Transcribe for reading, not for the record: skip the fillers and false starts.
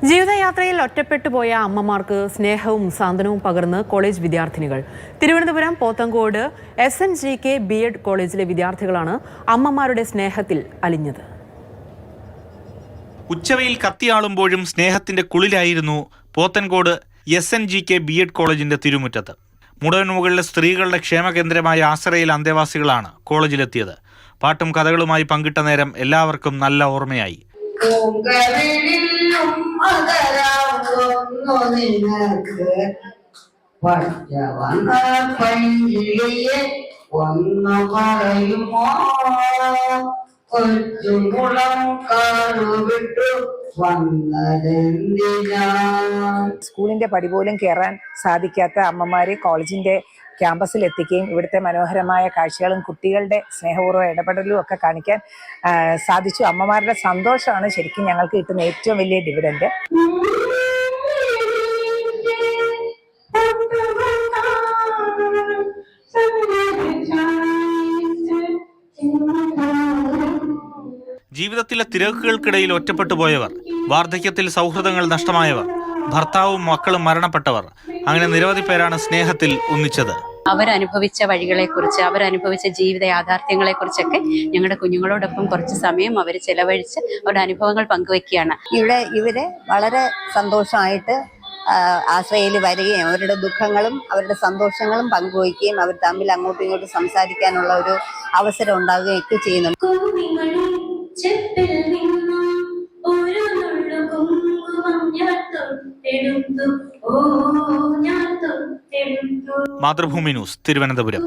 ജീവിതയാത്രയിൽ ഒറ്റപ്പെട്ടുപോയ അമ്മമാർക്ക് സ്നേഹവും സാന്ത്വനവും പകർന്ന് കോളേജ് വിദ്യാർത്ഥിനികൾ. തിരുവനന്തപുരം പോത്തങ്കോട് SNGK B.Ed കോളേജിലെ വിദ്യാർത്ഥികളാണ് അമ്മമാരുടെ സ്നേഹത്തിൽ അലിഞ്ഞത്. ഉച്ചവയിൽ കത്തിയാളുമ്പോഴും സ്നേഹത്തിന്റെ കുളിലായിരുന്നു പോത്തൻകോട് SNGK B.Ed കോളേജിന്റെ തിരുമുറ്റത്ത്. മുടവൻമുകളിലെ സ്ത്രീകളുടെ ക്ഷേമകേന്ദ്രമായ ആശ്രയിലെ അന്തേവാസികളാണ് കോളേജിലെത്തിയത്. പാട്ടും കഥകളുമായി പങ്കിട്ട നേരം എല്ലാവർക്കും നല്ല ഓർമ്മയായി. സ്കൂളിന്റെ പടി പോലും കയറാൻ സാധിക്കാത്ത അമ്മമാരെ കോളേജിന്റെ ക്യാമ്പസിൽ എത്തിക്കുകയും ഇവിടുത്തെ മനോഹരമായ കാഴ്ചകളും കുട്ടികളുടെ സ്നേഹപൂർവ്വ ഇടപെടലും ഒക്കെ കാണിക്കാൻ സാധിച്ചു. അമ്മമാരുടെ സന്തോഷമാണ് ശരിക്കും ഞങ്ങൾക്ക് കിട്ടുന്ന ഏറ്റവും വലിയ ഡിവിഡൻഡ്. ജീവിതത്തിലെ തിരക്കുകൾക്കിടയിൽ ഒറ്റപ്പെട്ടു പോയവർ, വാർദ്ധക്യത്തിൽ സൗഹൃദങ്ങൾ നഷ്ടമായവർ, ഭർത്താവും മക്കളും മരണപ്പെട്ടവർ, അങ്ങനെ നിരവധി പേരാണ് സ്നേഹത്തിൽ ഒന്നിച്ചത്. അവരനുഭവിച്ച വഴികളെക്കുറിച്ച്, അവരനുഭവിച്ച ജീവിത യാഥാർത്ഥ്യങ്ങളെക്കുറിച്ചൊക്കെ ഞങ്ങളുടെ കുഞ്ഞുങ്ങളോടൊപ്പം കുറച്ച് സമയം അവർ ചെലവഴിച്ച് അവരുടെ അനുഭവങ്ങൾ പങ്കുവയ്ക്കുകയാണ്. ഇവര് വളരെ സന്തോഷമായിട്ട് ആശ്രയയിൽ വരികയും അവരുടെ ദുഃഖങ്ങളും അവരുടെ സന്തോഷങ്ങളും പങ്കുവയ്ക്കുകയും അവർ തമ്മിൽ അങ്ങോട്ടും ഇങ്ങോട്ടും സംസാരിക്കാനുള്ള ഒരു അവസരം ഉണ്ടാവുകയൊക്കെ ചെയ്യുന്നുണ്ട്. മാതൃഭൂമി ന്യൂസ്, തിരുവനന്തപുരം.